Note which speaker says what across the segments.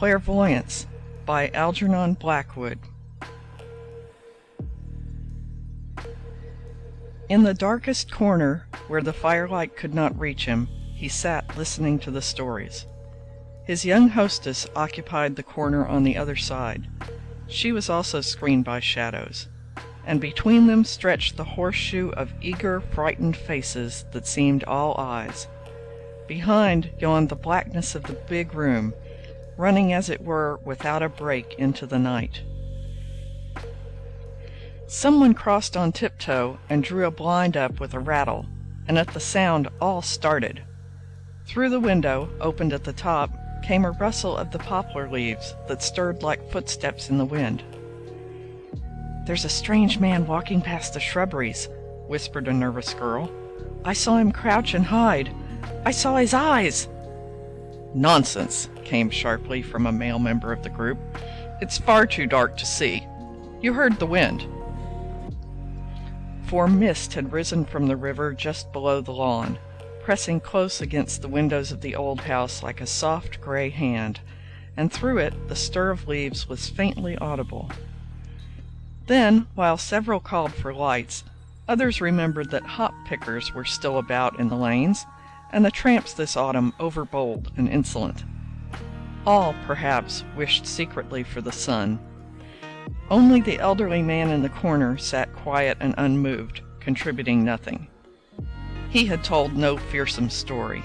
Speaker 1: Clairvoyance by Agernon Blackwood. In the darkest corner, where the firelight could not reach him, he sat listening to the stories. His young hostess occupied the corner on the other side. She was also screened by shadows, and between them stretched the horseshoe of eager, frightened faces that seemed all eyes. Behind yawned the blackness of the big room, running as it were without a break into the night. Someone crossed on tiptoe and drew a blind up with a rattle, and at the sound all started. Through the window, opened at the top, came a rustle of the poplar leaves that stirred like footsteps in the wind. "There's a strange man walking past the shrubberies," whispered a nervous girl. "I saw him crouch and hide. I saw his eyes." "Nonsense," came sharply from a male member of the group. "It's far too dark to see. You heard the wind." For mist had risen from the river just below the lawn, pressing close against the windows of the old house like a soft gray hand, and through it the stir of leaves was faintly audible. Then, while several called for lights, others remembered that hop-pickers were still about in the lanes, and the tramps this autumn overbold and insolent. All, perhaps, wished secretly for the sun. Only the elderly man in the corner sat quiet and unmoved, contributing nothing. He had told no fearsome story.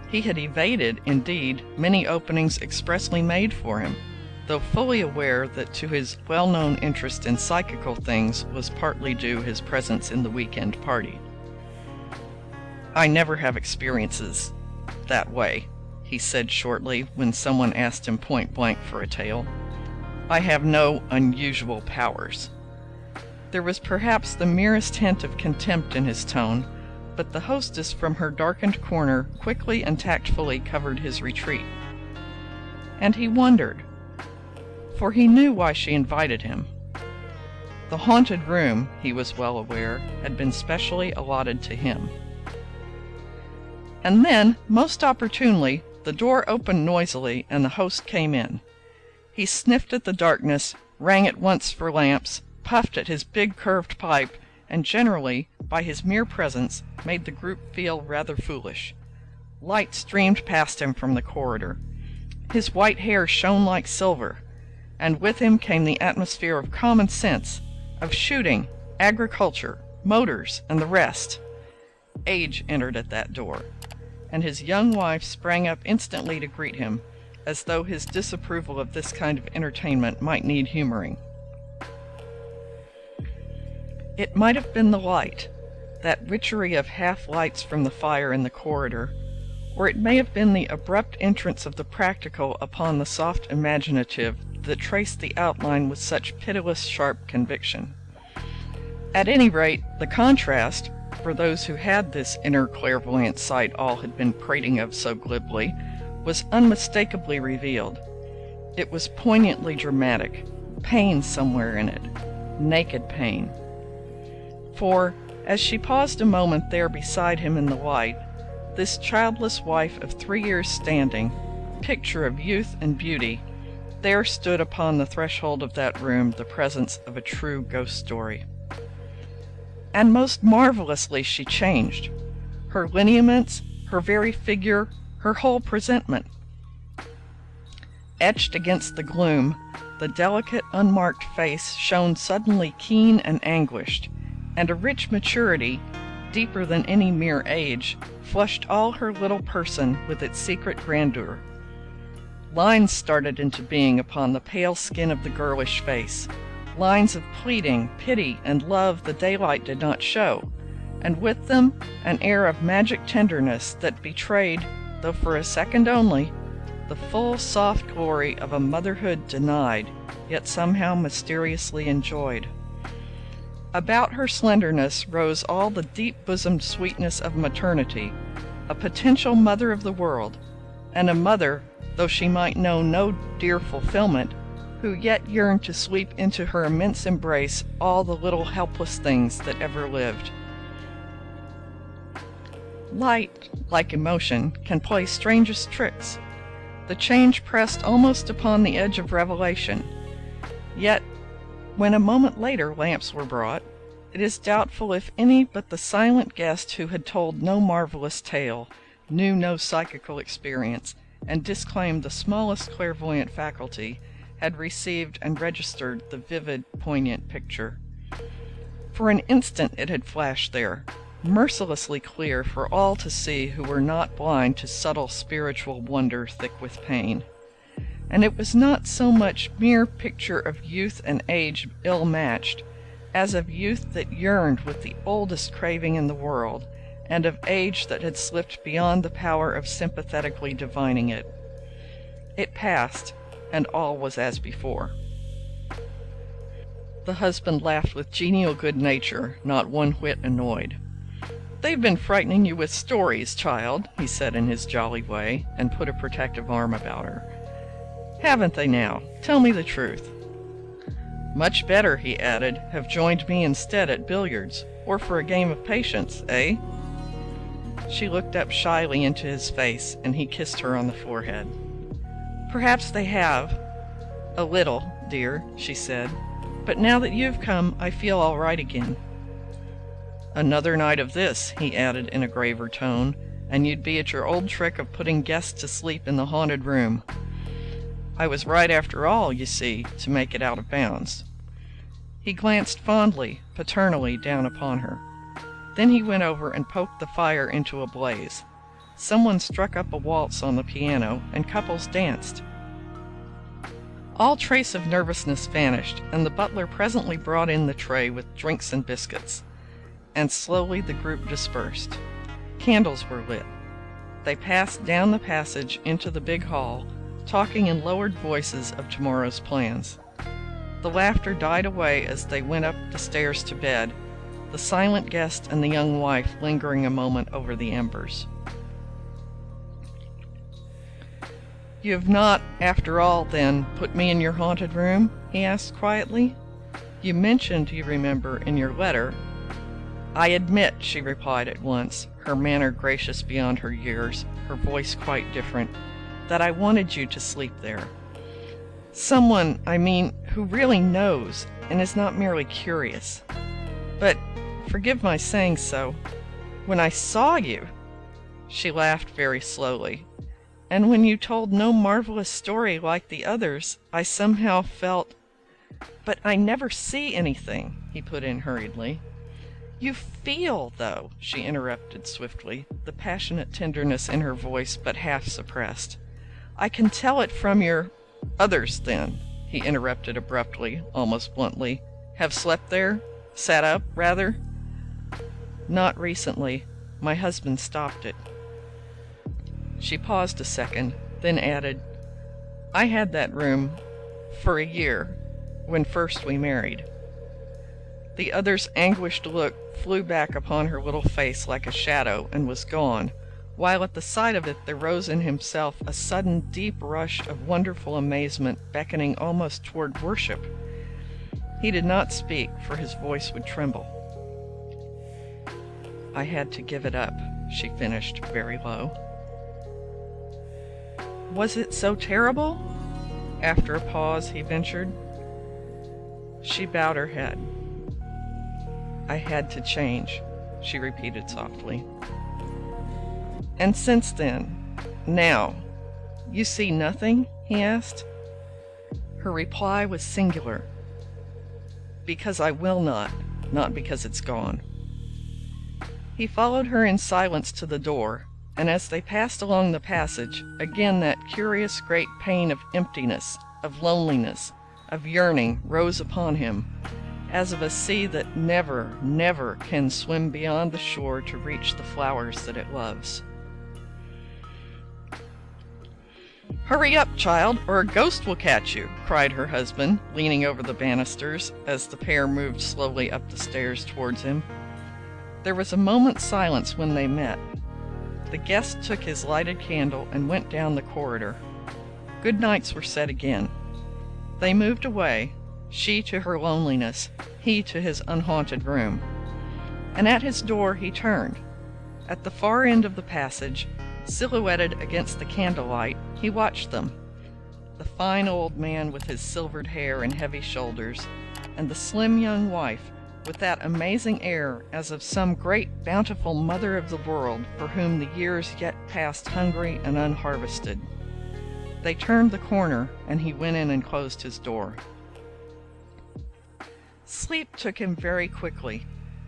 Speaker 1: He had evaded, indeed, many openings expressly made for him, though fully aware that to his well-known interest in psychical things was partly due his presence in the weekend party. "I never have experiences that way," he said shortly when someone asked him point-blank for a tale. "I have no unusual powers." There was perhaps the merest hint of contempt in his tone, but the hostess from her darkened corner quickly and tactfully covered his retreat. And he wondered, for he knew why she invited him. The haunted room, he was well aware, had been specially allotted to him. And then, most opportunely, the door opened noisily and the host came in. He sniffed at the darkness, rang at once for lamps, puffed at his big curved pipe, and generally, by his mere presence, made the group feel rather foolish. Light streamed past him from the corridor. His white hair shone like silver, and with him came the atmosphere of common sense, of shooting, agriculture, motors, and the rest. Age entered at that door, and his young wife sprang up instantly to greet him, as though his disapproval of this kind of entertainment might need humoring. It might have been the light, that witchery of half-lights from the fire in the corridor, or it may have been the abrupt entrance of the practical upon the soft imaginative that traced the outline with such pitiless sharp conviction. At any rate, the contrast, for those who had this inner clairvoyant sight all had been prating of so glibly, was unmistakably revealed. It was poignantly dramatic, pain somewhere in it, naked pain. For, as she paused a moment there beside him in the light, this childless wife of 3 years' standing, picture of youth and beauty, there stood upon the threshold of that room the presence of a true ghost story. And most marvelously she changed. Her lineaments, her very figure, her whole presentment. Etched against the gloom, the delicate, unmarked face shone suddenly keen and anguished, and a rich maturity, deeper than any mere age, flushed all her little person with its secret grandeur. Lines started into being upon the pale skin of the girlish face, lines of pleading, pity, and love the daylight did not show, and with them an air of magic tenderness that betrayed, though for a second only, the full soft glory of a motherhood denied, yet somehow mysteriously enjoyed. About her slenderness rose all the deep-bosomed sweetness of maternity, a potential mother of the world, and a mother, though she might know no dear fulfillment, who yet yearned to sweep into her immense embrace all the little helpless things that ever lived. Light, like emotion, can play strangest tricks. The change pressed almost upon the edge of revelation. Yet, when a moment later lamps were brought, it is doubtful if any but the silent guest who had told no marvelous tale, knew no psychical experience, and disclaimed the smallest clairvoyant faculty, had received and registered the vivid, poignant picture. For an instant it had flashed there, mercilessly clear for all to see who were not blind to subtle spiritual wonder thick with pain. And it was not so much mere picture of youth and age ill-matched, as of youth that yearned with the oldest craving in the world, and of age that had slipped beyond the power of sympathetically divining it. It passed, and all was as before. The husband laughed with genial good nature, not one whit annoyed. "They've been frightening you with stories, child," he said in his jolly way, and put a protective arm about her. "Haven't they now? Tell me the truth." "Much better," he added, "have joined me instead at billiards, or for a game of patience, eh?" She looked up shyly into his face, and he kissed her on the forehead. "Perhaps they have. A little, dear," she said. "But now that you've come, I feel all right again." "Another night of this," he added in a graver tone, "and you'd be at your old trick of putting guests to sleep in the haunted room. I was right after all, you see, to make it out of bounds." He glanced fondly, paternally down upon her. Then he went over and poked the fire into a blaze. Someone struck up a waltz on the piano, and couples danced. All trace of nervousness vanished, and the butler presently brought in the tray with drinks and biscuits. And slowly the group dispersed. Candles were lit. They passed down the passage into the big hall, talking in lowered voices of tomorrow's plans. The laughter died away as they went up the stairs to bed, the silent guest and the young wife lingering a moment over the embers. "You have not, after all, then, put me in your haunted room?" he asked quietly. "You mentioned, you remember, in your letter—" "I admit," she replied at once, her manner gracious beyond her years, her voice quite different, "that I wanted you to sleep there. Someone, I mean, who really knows, and is not merely curious. But, forgive my saying so, when I saw you—" She laughed very slowly. "And when you told no marvelous story like the others, I somehow felt—" "But I never see anything," he put in hurriedly. "You feel, though," she interrupted swiftly, the passionate tenderness in her voice but half suppressed. "I can tell it from your—" "Others, then," he interrupted abruptly, almost bluntly, "have slept there? Sat up, rather?" "Not recently. My husband stopped it." She paused a second, then added, "I had that room for a year, when first we married." The other's anguished look flew back upon her little face like a shadow and was gone, while at the sight of it there rose in himself a sudden deep rush of wonderful amazement beckoning almost toward worship. He did not speak, for his voice would tremble. "I had to give it up," she finished very low. "Was it so terrible?" After a pause he ventured. She bowed her head. "I had to change," she repeated softly. "And since then, now, you see nothing?" he asked. Her reply was singular. "Because I will not because it's gone." He followed her in silence to the door, and as they passed along the passage, again that curious great pain of emptiness, of loneliness, of yearning rose upon him, as of a sea that never, never can swim beyond the shore to reach the flowers that it loves. "Hurry up, child, or a ghost will catch you," cried her husband, leaning over the banisters, as the pair moved slowly up the stairs towards him. There was a moment's silence when they met. The guest took his lighted candle and went down the corridor. Good nights were said again. They moved away, she to her loneliness, he to his unhaunted room. And at his door he turned. At the far end of the passage, Silhouetted against the candlelight, he watched them. The fine old man with his silvered hair and heavy shoulders, and the slim young wife with that amazing air as of some great bountiful mother of the world for whom the years yet passed hungry and unharvested. They turned the corner, and he went in and closed his door. Sleep took him very quickly,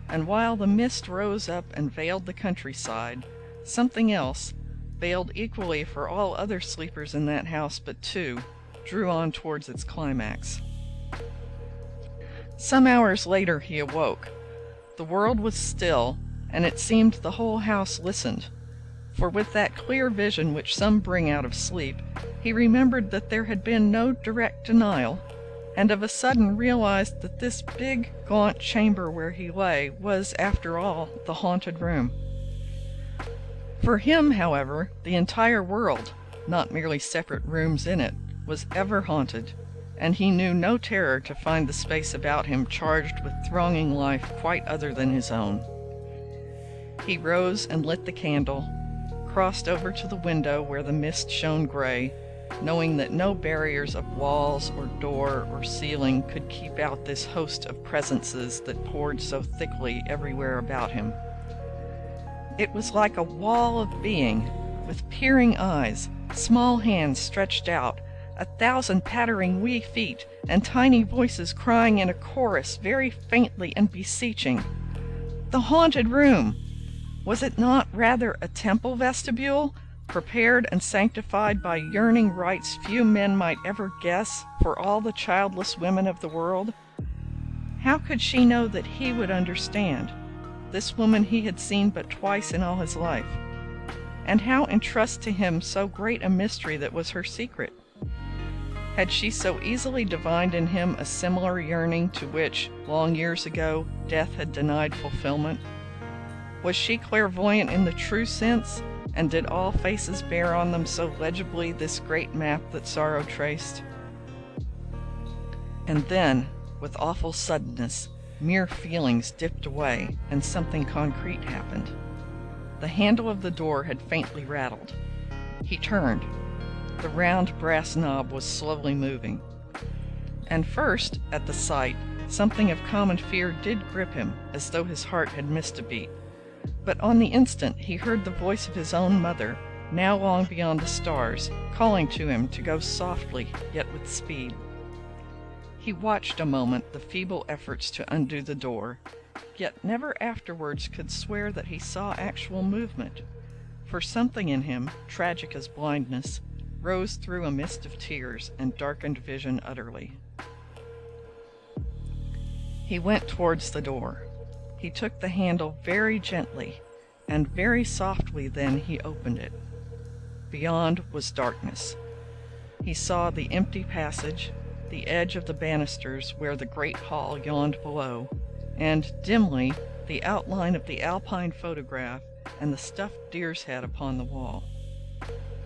Speaker 1: and while the mist rose up and veiled the countryside, something else, veiled equally for all other sleepers in that house but two, drew on towards its climax. Some hours later he awoke. The world was still, and it seemed the whole house listened, for with that clear vision which some bring out of sleep, he remembered that there had been no direct denial, and of a sudden realized that this big, gaunt chamber where he lay was, after all, the haunted room. For him, however, the entire world, not merely separate rooms in it, was ever haunted, and he knew no terror to find the space about him charged with thronging life quite other than his own. He rose and lit the candle, crossed over to the window where the mist shone gray, knowing that no barriers of walls or door or ceiling could keep out this host of presences that poured so thickly everywhere about him. It was like a wall of being, with peering eyes, small hands stretched out, 1,000 pattering wee feet, and tiny voices crying in a chorus very faintly and beseeching. The haunted room! Was it not rather a temple vestibule, prepared and sanctified by yearning rites few men might ever guess for all the childless women of the world? How could she know that he would understand, this woman he had seen but twice in all his life? And how entrust to him so great a mystery that was her secret? Had she so easily divined in him a similar yearning to which, long years ago, death had denied fulfillment? Was she clairvoyant in the true sense, and did all faces bear on them so legibly this great map that sorrow traced? And then, with awful suddenness, mere feelings dipped away, and something concrete happened. The handle of the door had faintly rattled. He turned. The round brass knob was slowly moving. And first, at the sight, something of common fear did grip him, as though his heart had missed a beat. But on the instant he heard the voice of his own mother, now long beyond the stars, calling to him to go softly, yet with speed. He watched a moment the feeble efforts to undo the door, yet never afterwards could swear that he saw actual movement, for something in him, tragic as blindness, rose through a mist of tears and darkened vision utterly. He went towards the door. He took the handle very gently, and very softly then he opened it. Beyond was darkness. He saw the empty passage, the edge of the banisters where the great hall yawned below, and, dimly, the outline of the Alpine photograph and the stuffed deer's head upon the wall.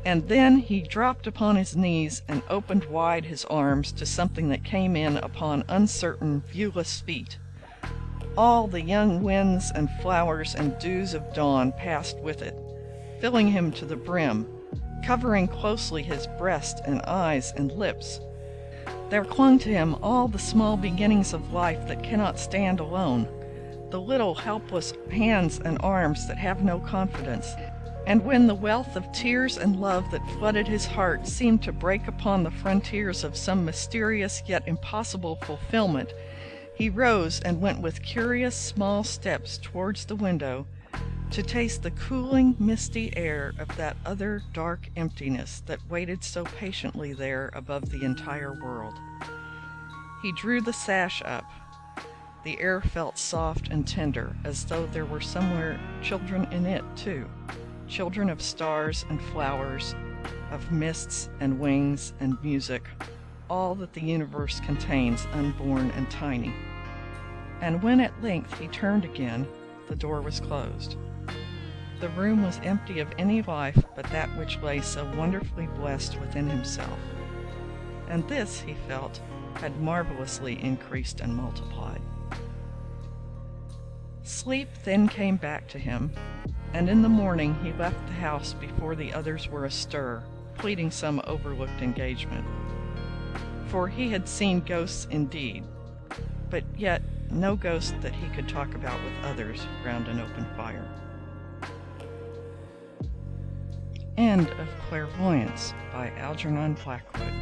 Speaker 1: And then he dropped upon his knees and opened wide his arms to something that came in upon uncertain, viewless feet. All the young winds and flowers and dews of dawn passed with it, filling him to the brim, covering closely his breast and eyes and lips. There clung to him all the small beginnings of life that cannot stand alone, the little helpless hands and arms that have no confidence. And when the wealth of tears and love that flooded his heart seemed to break upon the frontiers of some mysterious yet impossible fulfillment, he rose and went with curious small steps towards the window to taste the cooling, misty air of that other dark emptiness that waited so patiently there above the entire world. He drew the sash up. The air felt soft and tender, as though there were somewhere children in it, too. Children of stars and flowers, of mists and wings and music, all that the universe contains unborn and tiny. And when at length he turned again, the door was closed. The room was empty of any life but that which lay so wonderfully blessed within himself. And this, he felt, had marvelously increased and multiplied. Sleep then came back to him, and in the morning he left the house before the others were astir, pleading some overlooked engagement. For he had seen ghosts indeed, but yet no ghost that he could talk about with others round an open fire. End of Clairvoyance by Agernon Blackwood.